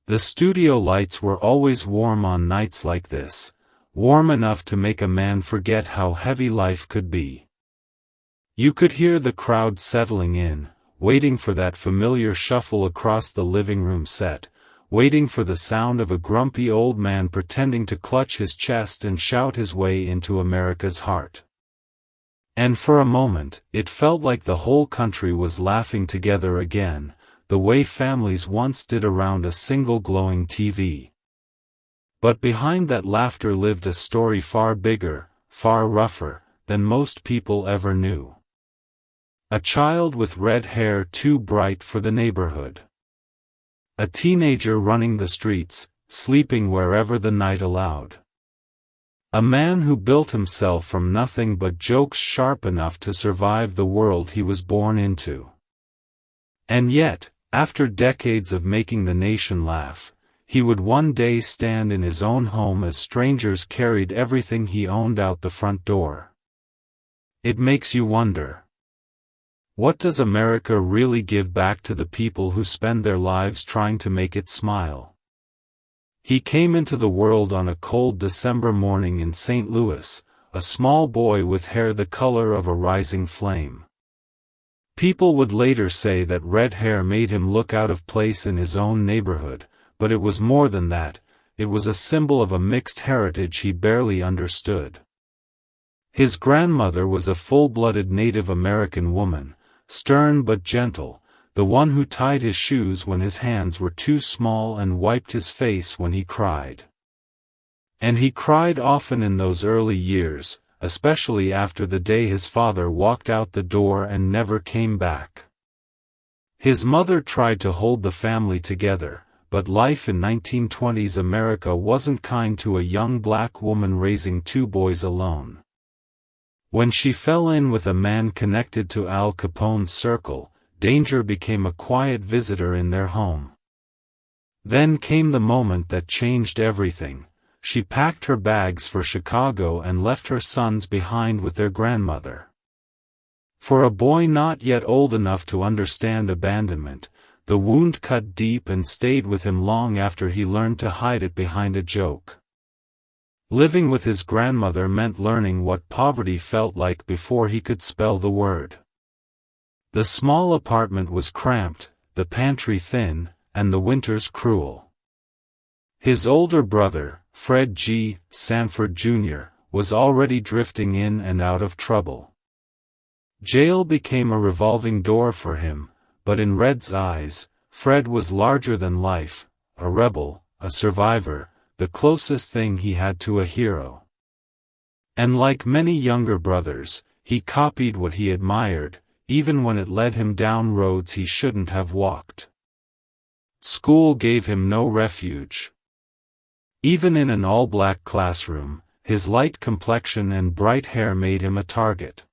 The studio lights were always warm on nights like this, warm enough to make a man forget how heavy life could be. You could hear the crowd settling in, waiting for that familiar shuffle across the living room set, waiting for the sound of a grumpy old man pretending to clutch his chest and shout his way into America's heart. And for a moment, it felt like the whole country was laughing together again, the way families once did around a single glowing TV. But behind that laughter lived a story far bigger, far rougher, than most people ever knew. A child with red hair too bright for the neighborhood. A teenager running the streets, sleeping wherever the night allowed. A man who built himself from nothing but jokes sharp enough to survive the world he was born into. And yet, after decades of making the nation laugh, he would one day stand in his own home as strangers carried everything he owned out the front door. It makes you wonder. What does America really give back to the people who spend their lives trying to make it smile? He came into the world on a cold December morning in St. Louis, a small boy with hair the color of a rising flame. People would later say that red hair made him look out of place in his own neighborhood, but it was more than that, it was a symbol of a mixed heritage he barely understood. His grandmother was a full-blooded Native American woman, stern but gentle, the one who tied his shoes when his hands were too small and wiped his face when he cried. And he cried often in those early years, especially after the day his father walked out the door and never came back. His mother tried to hold the family together, but life in 1920s America wasn't kind to a young black woman raising two boys alone. When she fell in with a man connected to Al Capone's circle, danger became a quiet visitor in their home. Then came the moment that changed everything. She packed her bags for Chicago and left her sons behind with their grandmother. For a boy not yet old enough to understand abandonment, the wound cut deep and stayed with him long after he learned to hide it behind a joke. Living with his grandmother meant learning what poverty felt like before he could spell the word. The small apartment was cramped, the pantry thin, and the winters cruel. His older brother, Fred G. Sanford Jr., was already drifting in and out of trouble. Jail became a revolving door for him, but in Redd's eyes, Fred was larger than life, a rebel, a survivor, the closest thing he had to a hero. And like many younger brothers, he copied what he admired, even when it led him down roads he shouldn't have walked. School gave him no refuge. Even in an all-black classroom, his light complexion and bright hair made him a target.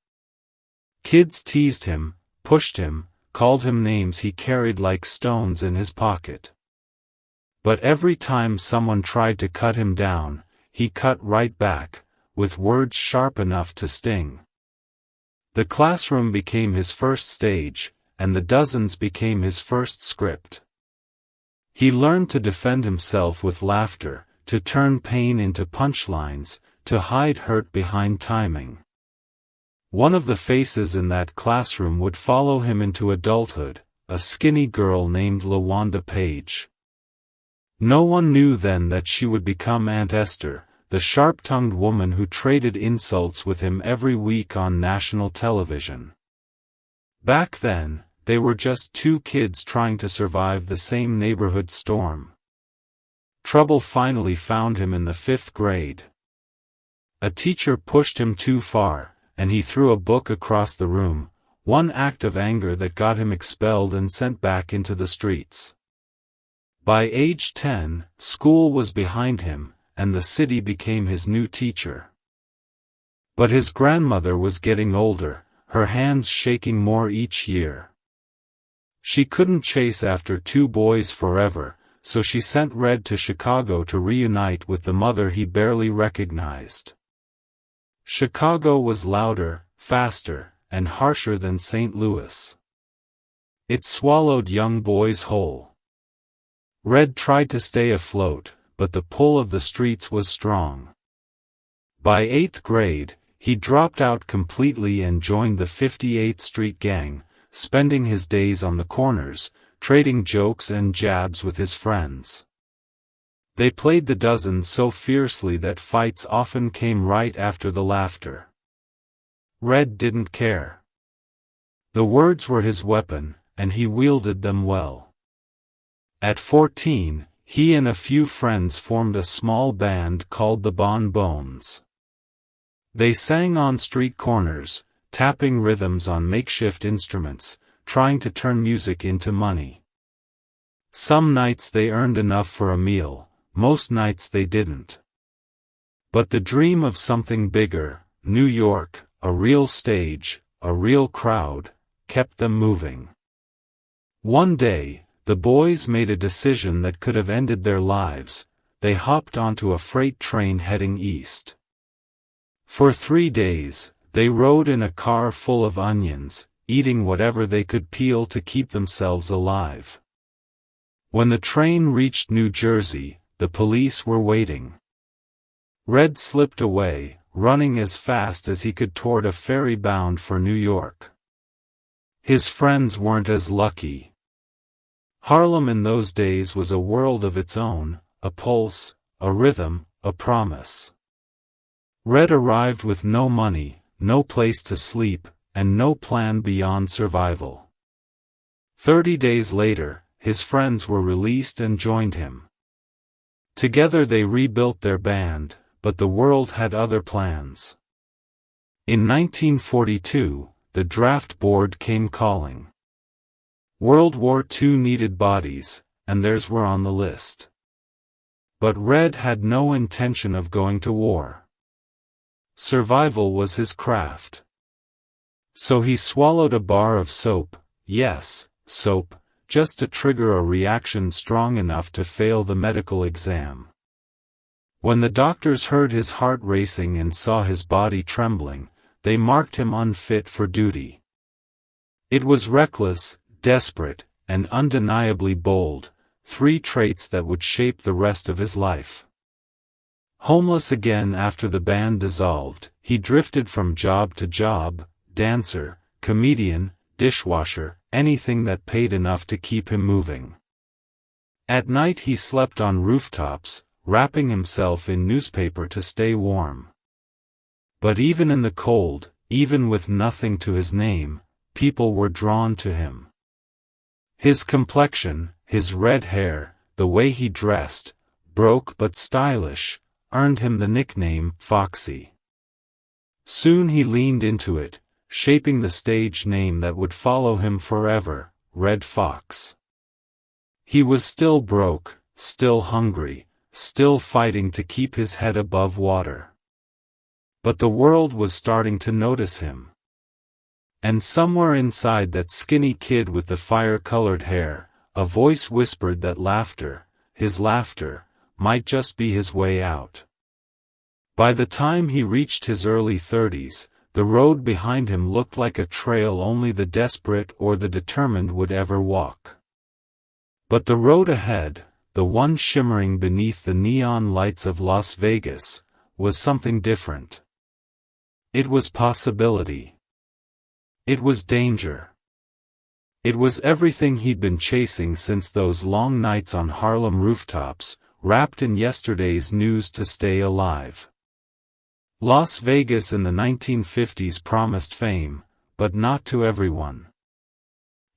Kids teased him, pushed him, called him names he carried like stones in his pocket. But every time someone tried to cut him down, he cut right back, with words sharp enough to sting. The classroom became his first stage, and the dozens became his first script. He learned to defend himself with laughter, to turn pain into punchlines, to hide hurt behind timing. One of the faces in that classroom would follow him into adulthood, a skinny girl named LaWanda Page. No one knew then that she would become Aunt Esther, the sharp-tongued woman who traded insults with him every week on national television. Back then, they were just two kids trying to survive the same neighborhood storm. Trouble finally found him in the 5th grade. A teacher pushed him too far, and he threw a book across the room, one act of anger that got him expelled and sent back into the streets. By age 10, school was behind him, and the city became his new teacher. But his grandmother was getting older, her hands shaking more each year. She couldn't chase after two boys forever, so she sent Redd to Chicago to reunite with the mother he barely recognized. Chicago was louder, faster, and harsher than St. Louis. It swallowed young boys whole. Redd tried to stay afloat, but the pull of the streets was strong. By 8th grade, he dropped out completely and joined the 58th Street Gang, spending his days on the corners, trading jokes and jabs with his friends. They played the dozen so fiercely that fights often came right after the laughter. Redd didn't care. The words were his weapon, and he wielded them well. At 14, he and a few friends formed a small band called the Bon Bones. They sang on street corners, tapping rhythms on makeshift instruments, trying to turn music into money. Some nights they earned enough for a meal, most nights they didn't. But the dream of something bigger, New York, a real stage, a real crowd, kept them moving. One day, the boys made a decision that could have ended their lives. They hopped onto a freight train heading east. For 3 days, they rode in a car full of onions, eating whatever they could peel to keep themselves alive. When the train reached New Jersey, the police were waiting. Redd slipped away, running as fast as he could toward a ferry bound for New York. His friends weren't as lucky. Harlem in those days was a world of its own, a pulse, a rhythm, a promise. Redd arrived with no money, no place to sleep, and no plan beyond survival. 30 days later, his friends were released and joined him. Together they rebuilt their band, but the world had other plans. In 1942, the draft board came calling. World War II needed bodies, and theirs were on the list. But Redd had no intention of going to war. Survival was his craft. So he swallowed a bar of soap, yes, soap, just to trigger a reaction strong enough to fail the medical exam. When the doctors heard his heart racing and saw his body trembling, they marked him unfit for duty. It was reckless, desperate, and undeniably bold, 3 traits that would shape the rest of his life. Homeless again after the band dissolved, he drifted from job to job, dancer, comedian, dishwasher, anything that paid enough to keep him moving. At night he slept on rooftops, wrapping himself in newspaper to stay warm. But even in the cold, even with nothing to his name, people were drawn to him. His complexion, his red hair, the way he dressed, broke but stylish, earned him the nickname Foxy. Soon he leaned into it, shaping the stage name that would follow him forever, Redd Foxx. He was still broke, still hungry, still fighting to keep his head above water. But the world was starting to notice him. And somewhere inside that skinny kid with the fire-colored hair, a voice whispered that laughter, his laughter, might just be his way out. By the time he reached his early 30s, the road behind him looked like a trail only the desperate or the determined would ever walk. But the road ahead, the one shimmering beneath the neon lights of Las Vegas, was something different. It was possibility. It was danger. It was everything he'd been chasing since those long nights on Harlem rooftops, wrapped in yesterday's news to stay alive. Las Vegas in the 1950s promised fame, but not to everyone.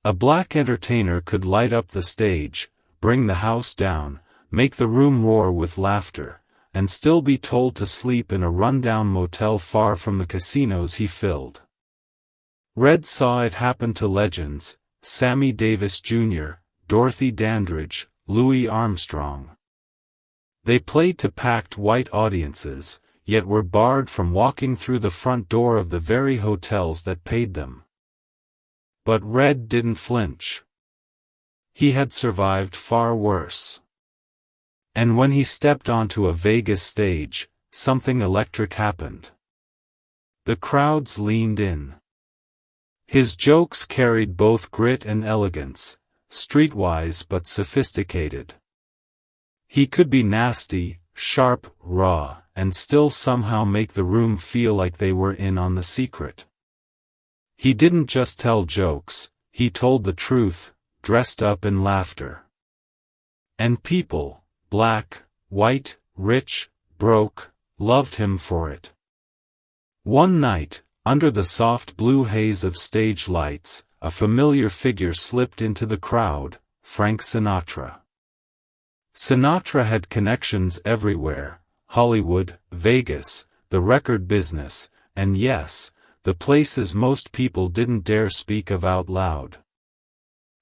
A black entertainer could light up the stage, bring the house down, make the room roar with laughter, and still be told to sleep in a rundown motel far from the casinos he filled. Redd saw it happen to legends, Sammy Davis Jr., Dorothy Dandridge, Louis Armstrong. They played to packed white audiences, yet were barred from walking through the front door of the very hotels that paid them. But Redd didn't flinch. He had survived far worse. And when he stepped onto a Vegas stage, something electric happened. The crowds leaned in. His jokes carried both grit and elegance, streetwise but sophisticated. He could be nasty, sharp, raw, and still somehow make the room feel like they were in on the secret. He didn't just tell jokes, he told the truth, dressed up in laughter. And people, black, white, rich, broke, loved him for it. One night, under the soft blue haze of stage lights, a familiar figure slipped into the crowd, Frank Sinatra. Sinatra had connections everywhere, Hollywood, Vegas, the record business, and yes, the places most people didn't dare speak of out loud.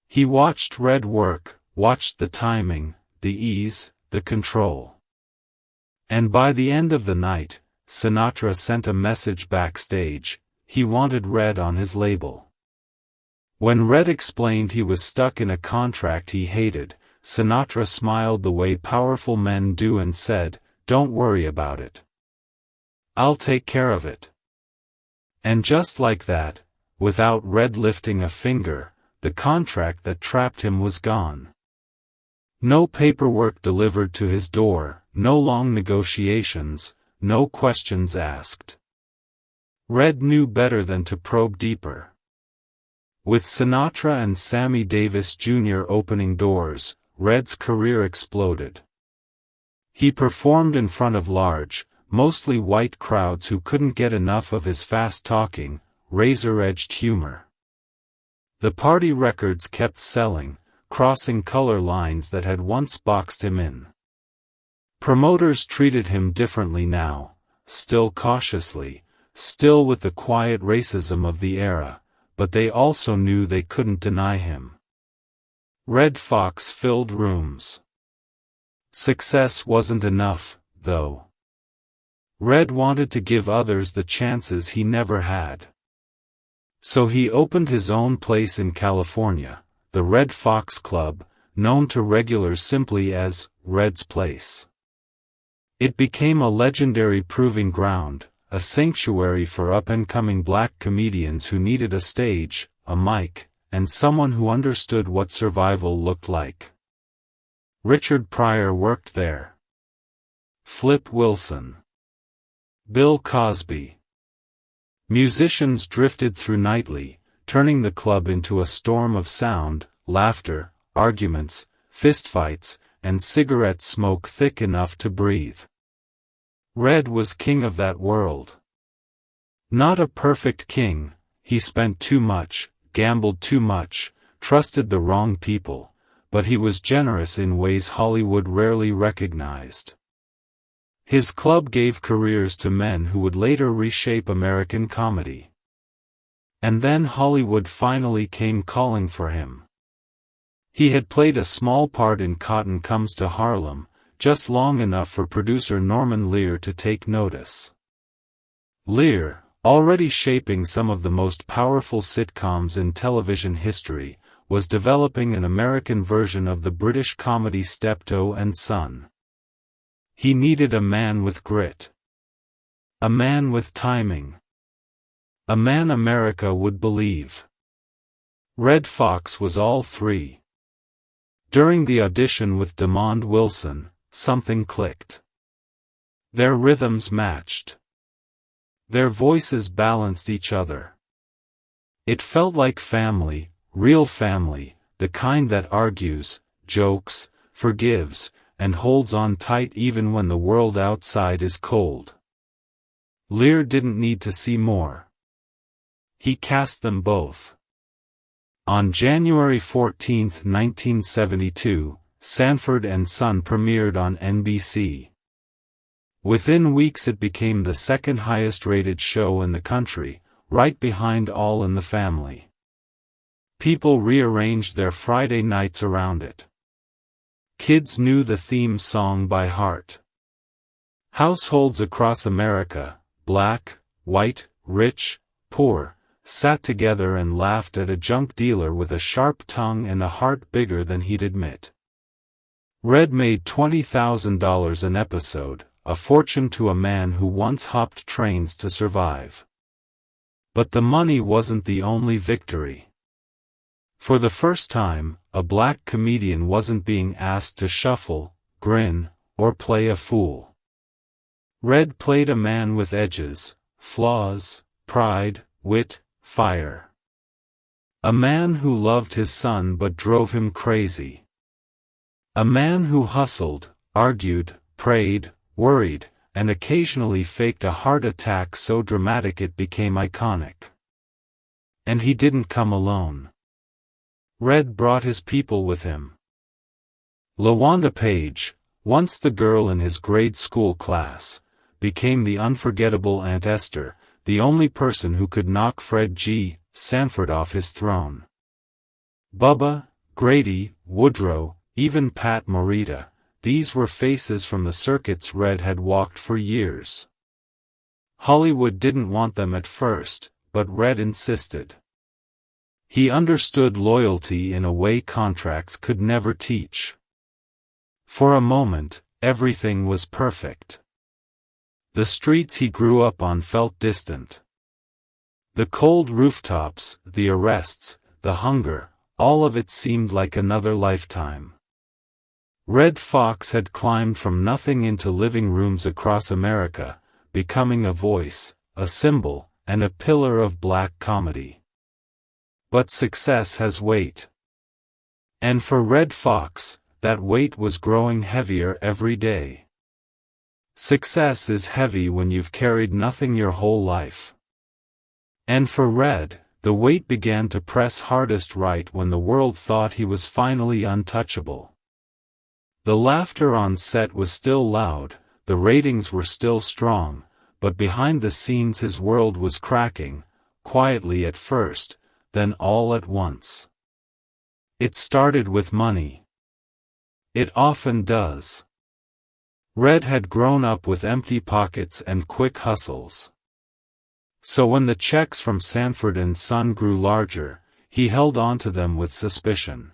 He watched Redd work, watched the timing, the ease, the control. And by the end of the night, Sinatra sent a message backstage: he wanted Redd on his label. When Redd explained he was stuck in a contract he hated, Sinatra smiled the way powerful men do and said, "Don't worry about it. I'll take care of it." And just like that, without Redd lifting a finger, the contract that trapped him was gone. No paperwork delivered to his door, no long negotiations, no questions asked. Redd knew better than to probe deeper. With Sinatra and Sammy Davis Jr. opening doors, Redd's career exploded. He performed in front of large, mostly white crowds who couldn't get enough of his fast-talking, razor-edged humor. The party records kept selling, crossing color lines that had once boxed him in. Promoters treated him differently now, still cautiously, still with the quiet racism of the era, but they also knew they couldn't deny him. Redd Foxx filled rooms. Success wasn't enough, though. Redd wanted to give others the chances he never had. So he opened his own place in California, the Redd Foxx Club, known to regulars simply as Redd's Place. It became a legendary proving ground, a sanctuary for up-and-coming black comedians who needed a stage, a mic, and someone who understood what survival looked like. Richard Pryor worked there. Flip Wilson. Bill Cosby. Musicians drifted through nightly, turning the club into a storm of sound, laughter, arguments, fistfights, and cigarette smoke thick enough to breathe. Redd was king of that world. Not a perfect king, he spent too much, gambled too much, trusted the wrong people, but he was generous in ways Hollywood rarely recognized. His club gave careers to men who would later reshape American comedy. And then Hollywood finally came calling for him. He had played a small part in Cotton Comes to Harlem, just long enough for producer Norman Lear to take notice. Lear, already shaping some of the most powerful sitcoms in television history, was developing an American version of the British comedy Steptoe and Son. He needed a man with grit. A man with timing. A man America would believe. Redd Foxx was all three. During the audition with Demond Wilson, something clicked. Their rhythms matched. Their voices balanced each other. It felt like family, real family, the kind that argues, jokes, forgives, and holds on tight even when the world outside is cold. Lear didn't need to see more. He cast them both. On January 14, 1972, Sanford and Son premiered on NBC. Within weeks it became the second highest-rated show in the country, right behind All in the Family. People rearranged their Friday nights around it. Kids knew the theme song by heart. Households across America, black, white, rich, poor, sat together and laughed at a junk dealer with a sharp tongue and a heart bigger than he'd admit. Redd made $20,000 an episode, a fortune to a man who once hopped trains to survive. But the money wasn't the only victory. For the first time, a black comedian wasn't being asked to shuffle, grin, or play a fool. Redd played a man with edges, flaws, pride, wit, fire. A man who loved his son but drove him crazy. A man who hustled, argued, prayed, worried, and occasionally faked a heart attack so dramatic it became iconic. And he didn't come alone. Redd brought his people with him. LaWanda Page, once the girl in his grade school class, became the unforgettable Aunt Esther, the only person who could knock Fred G. Sanford off his throne. Bubba, Grady, Woodrow, even Pat Morita, these were faces from the circuits Redd had walked for years. Hollywood didn't want them at first, but Redd insisted. He understood loyalty in a way contracts could never teach. For a moment, everything was perfect. The streets he grew up on felt distant. The cold rooftops, the arrests, the hunger, all of it seemed like another lifetime. Redd Foxx had climbed from nothing into living rooms across America, becoming a voice, a symbol, and a pillar of black comedy. But success has weight. And for Redd Foxx, that weight was growing heavier every day. Success is heavy when you've carried nothing your whole life. And for Redd, the weight began to press hardest right when the world thought he was finally untouchable. The laughter on set was still loud, the ratings were still strong, but behind the scenes his world was cracking, quietly at first, then all at once. It started with money. It often does. Redd had grown up with empty pockets and quick hustles. So when the checks from Sanford and Son grew larger, he held on to them with suspicion.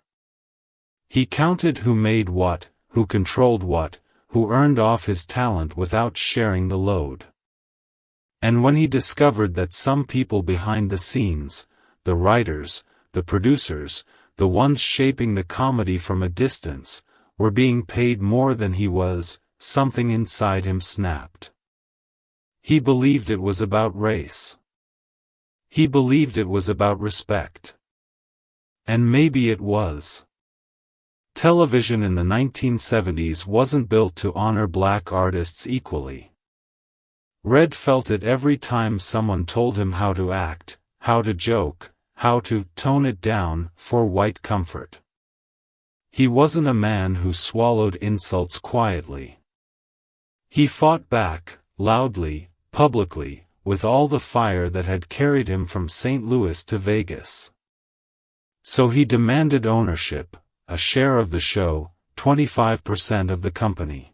He counted who made what, who controlled what, who earned off his talent without sharing the load. And when he discovered that some people behind the scenes, the writers, the producers, the ones shaping the comedy from a distance, were being paid more than he was, something inside him snapped. He believed it was about race. He believed it was about respect. And maybe it was. Television in the 1970s wasn't built to honor black artists equally. Redd felt it every time someone told him how to act, how to joke, how to tone it down for white comfort. He wasn't a man who swallowed insults quietly. He fought back, loudly, publicly, with all the fire that had carried him from St. Louis to Vegas. So he demanded ownership, a share of the show, 25% of the company.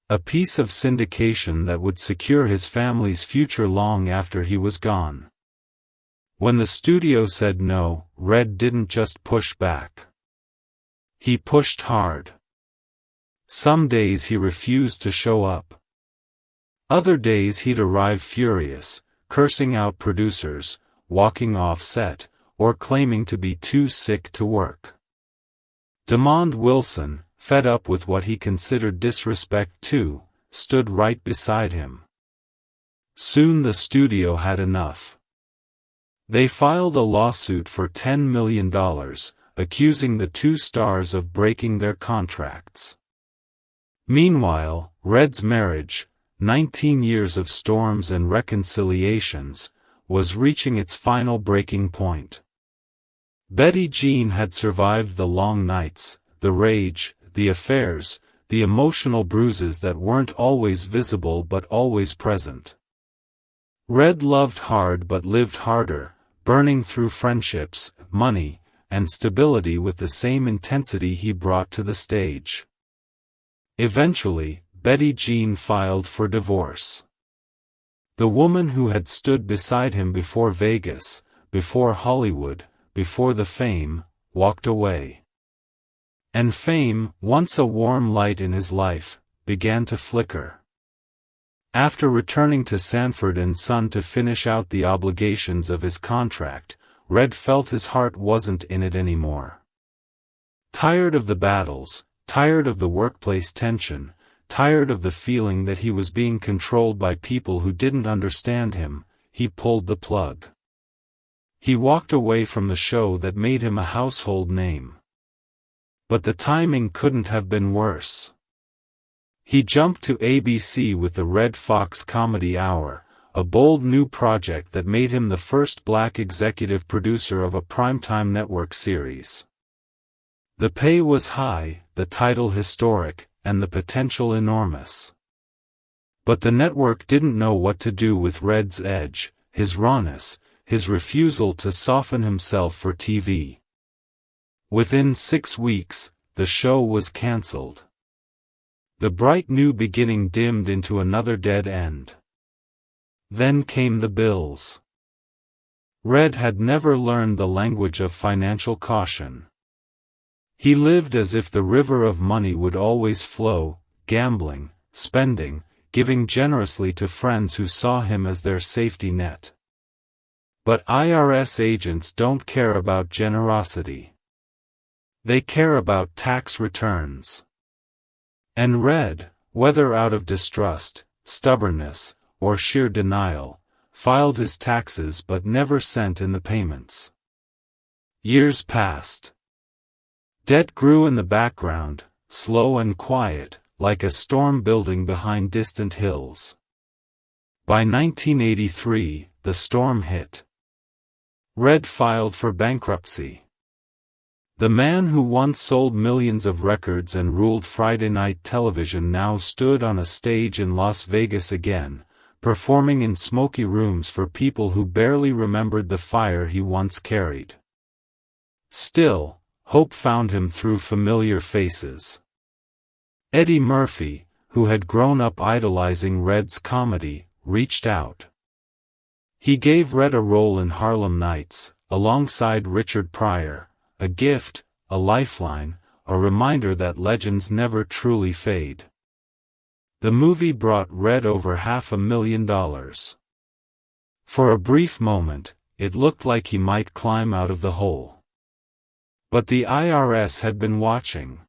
A piece of syndication that would secure his family's future long after he was gone. When the studio said no, Redd didn't just push back. He pushed hard. Some days he refused to show up. Other days he'd arrive furious, cursing out producers, walking off set, or claiming to be too sick to work. Demond Wilson, fed up with what he considered disrespect too, stood right beside him. Soon the studio had enough. They filed a lawsuit for $10 million, accusing the two stars of breaking their contracts. Meanwhile, Redd's marriage, 19 years of storms and reconciliations, was reaching its final breaking point. Betty Jean had survived the long nights, the rage, the affairs, the emotional bruises that weren't always visible but always present. Redd loved hard but lived harder, burning through friendships, money, and stability with the same intensity he brought to the stage. Eventually, Betty Jean filed for divorce. The woman who had stood beside him before Vegas, before Hollywood, before the fame, walked away. And fame, once a warm light in his life, began to flicker. After returning to Sanford and Son to finish out the obligations of his contract, Redd felt his heart wasn't in it anymore. Tired of the battles, tired of the workplace tension, tired of the feeling that he was being controlled by people who didn't understand him, he pulled the plug. He walked away from the show that made him a household name. But the timing couldn't have been worse. He jumped to ABC with the Redd Foxx Comedy Hour, a bold new project that made him the first black executive producer of a primetime network series. The pay was high, the title historic, and the potential enormous. But the network didn't know what to do with Redd's edge, his rawness, his refusal to soften himself for TV. Within 6 weeks, the show was cancelled. The bright new beginning dimmed into another dead end. Then came the bills. Redd had never learned the language of financial caution. He lived as if the river of money would always flow, gambling, spending, giving generously to friends who saw him as their safety net. But IRS agents don't care about generosity. They care about tax returns. And Redd, whether out of distrust, stubbornness, or sheer denial, filed his taxes but never sent in the payments. Years passed. Debt grew in the background, slow and quiet, like a storm building behind distant hills. By 1983, the storm hit. Redd filed for bankruptcy. The man who once sold millions of records and ruled Friday night television now stood on a stage in Las Vegas again, performing in smoky rooms for people who barely remembered the fire he once carried. Still, hope found him through familiar faces. Eddie Murphy, who had grown up idolizing Redd's comedy, reached out. He gave Redd a role in Harlem Nights, alongside Richard Pryor, a gift, a lifeline, a reminder that legends never truly fade. The movie brought Redd over $500,000. For a brief moment, it looked like he might climb out of the hole. But the IRS had been watching.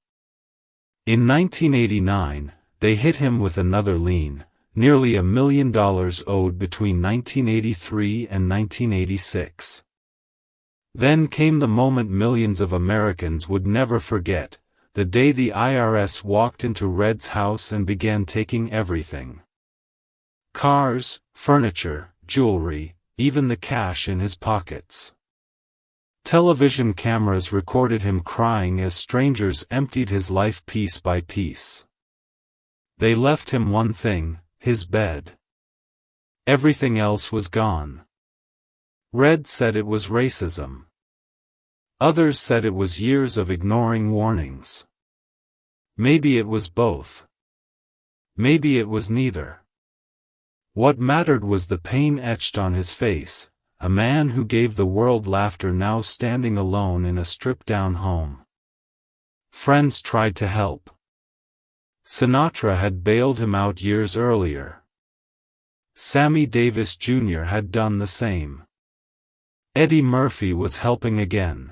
In 1989, they hit him with another lien, nearly $1 million owed between 1983 and 1986. Then came the moment millions of Americans would never forget, the day the IRS walked into Redd's house and began taking everything. Cars, furniture, jewelry, even the cash in his pockets. Television cameras recorded him crying as strangers emptied his life piece by piece. They left him one thing, his bed. Everything else was gone. Redd said it was racism. Others said it was years of ignoring warnings. Maybe it was both. Maybe it was neither. What mattered was the pain etched on his face, a man who gave the world laughter now standing alone in a stripped-down home. Friends tried to help. Sinatra had bailed him out years earlier. Sammy Davis Jr. had done the same. Eddie Murphy was helping again.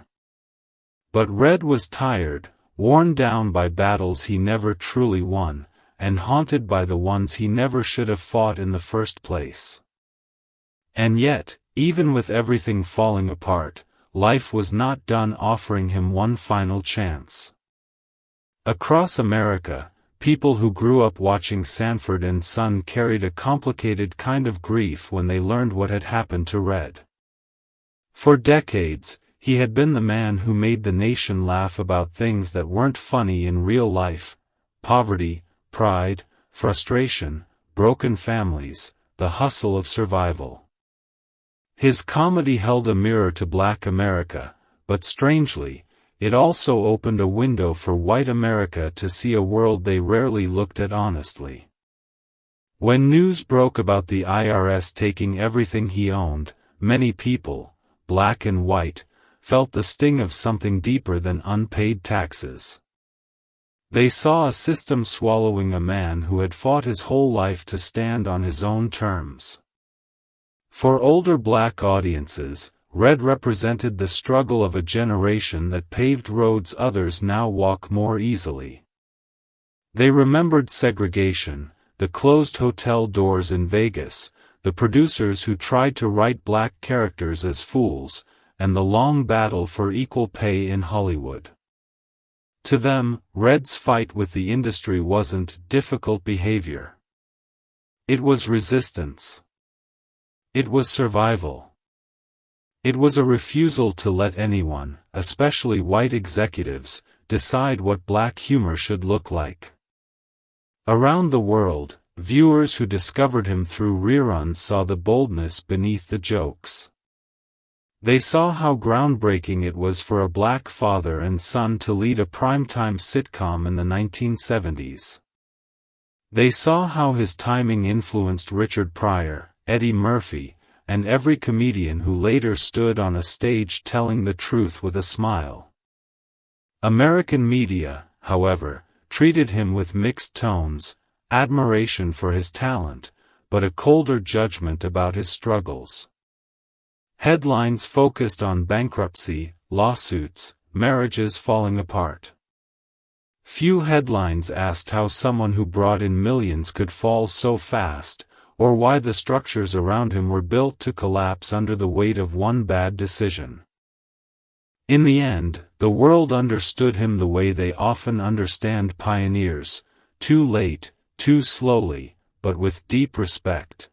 But Redd was tired, worn down by battles he never truly won, and haunted by the ones he never should have fought in the first place. And yet, even with everything falling apart, life was not done offering him one final chance. Across America, people who grew up watching Sanford and Son carried a complicated kind of grief when they learned what had happened to Redd. For decades, he had been the man who made the nation laugh about things that weren't funny in real life: poverty, pride, frustration, broken families, the hustle of survival. His comedy held a mirror to Black America, but strangely, it also opened a window for white America to see a world they rarely looked at honestly. When news broke about the IRS taking everything he owned, many people, black and white, felt the sting of something deeper than unpaid taxes. They saw a system swallowing a man who had fought his whole life to stand on his own terms. For older black audiences, Redd represented the struggle of a generation that paved roads others now walk more easily. They remembered segregation, the closed hotel doors in Vegas, the producers who tried to write black characters as fools, and the long battle for equal pay in Hollywood. To them, Redd's fight with the industry wasn't difficult behavior. It was resistance. It was survival. It was a refusal to let anyone, especially white executives, decide what black humor should look like. Around the world, viewers who discovered him through reruns saw the boldness beneath the jokes. They saw how groundbreaking it was for a black father and son to lead a primetime sitcom in the 1970s. They saw how his timing influenced Richard Pryor, Eddie Murphy, and every comedian who later stood on a stage telling the truth with a smile. American media, however, treated him with mixed tones, admiration for his talent, but a colder judgment about his struggles. Headlines focused on bankruptcy, lawsuits, marriages falling apart. Few headlines asked how someone who brought in millions could fall so fast, or why the structures around him were built to collapse under the weight of one bad decision. In the end, the world understood him the way they often understand pioneers, too late, too slowly, but with deep respect.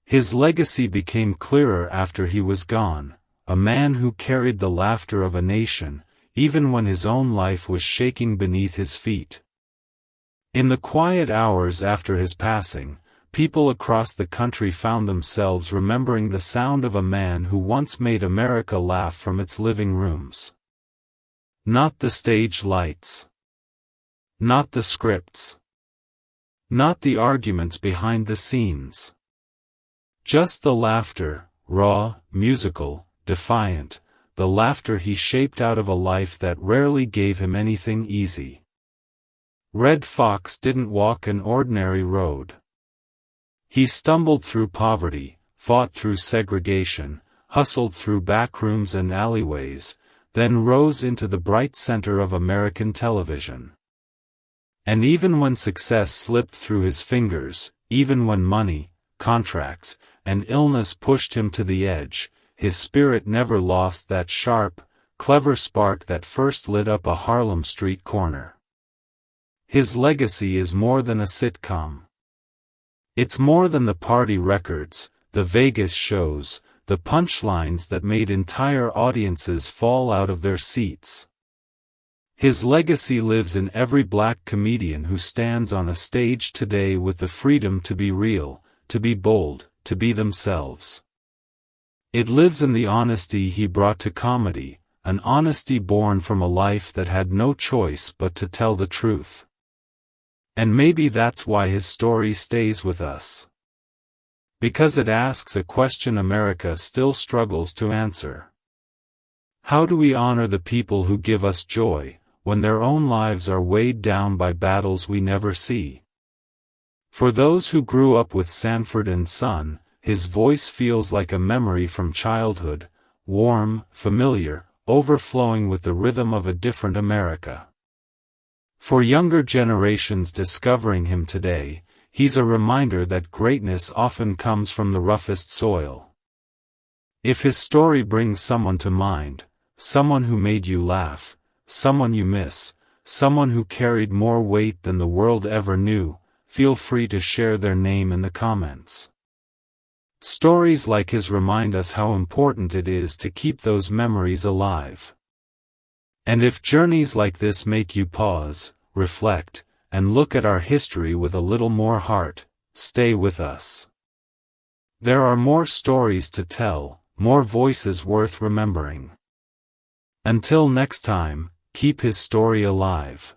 His legacy became clearer after he was gone, a man who carried the laughter of a nation, even when his own life was shaking beneath his feet. In the quiet hours after his passing, people across the country found themselves remembering the sound of a man who once made America laugh from its living rooms. Not the stage lights. Not the scripts. Not the arguments behind the scenes. Just the laughter, raw, musical, defiant, the laughter he shaped out of a life that rarely gave him anything easy. Redd Foxx didn't walk an ordinary road. He stumbled through poverty, fought through segregation, hustled through backrooms and alleyways, then rose into the bright center of American television. And even when success slipped through his fingers, even when money, contracts, and illness pushed him to the edge, his spirit never lost that sharp, clever spark that first lit up a Harlem street corner. His legacy is more than a sitcom. It's more than the party records, the Vegas shows, the punchlines that made entire audiences fall out of their seats. His legacy lives in every black comedian who stands on a stage today with the freedom to be real, to be bold, to be themselves. It lives in the honesty he brought to comedy, an honesty born from a life that had no choice but to tell the truth. And maybe that's why his story stays with us. Because it asks a question America still struggles to answer. How do we honor the people who give us joy, when their own lives are weighed down by battles we never see? For those who grew up with Sanford and Son, his voice feels like a memory from childhood, warm, familiar, overflowing with the rhythm of a different America. For younger generations discovering him today, he's a reminder that greatness often comes from the roughest soil. If his story brings someone to mind, someone who made you laugh, someone you miss, someone who carried more weight than the world ever knew, feel free to share their name in the comments. Stories like his remind us how important it is to keep those memories alive. And if journeys like this make you pause, reflect, and look at our history with a little more heart, stay with us. There are more stories to tell, more voices worth remembering. Until next time, keep his story alive.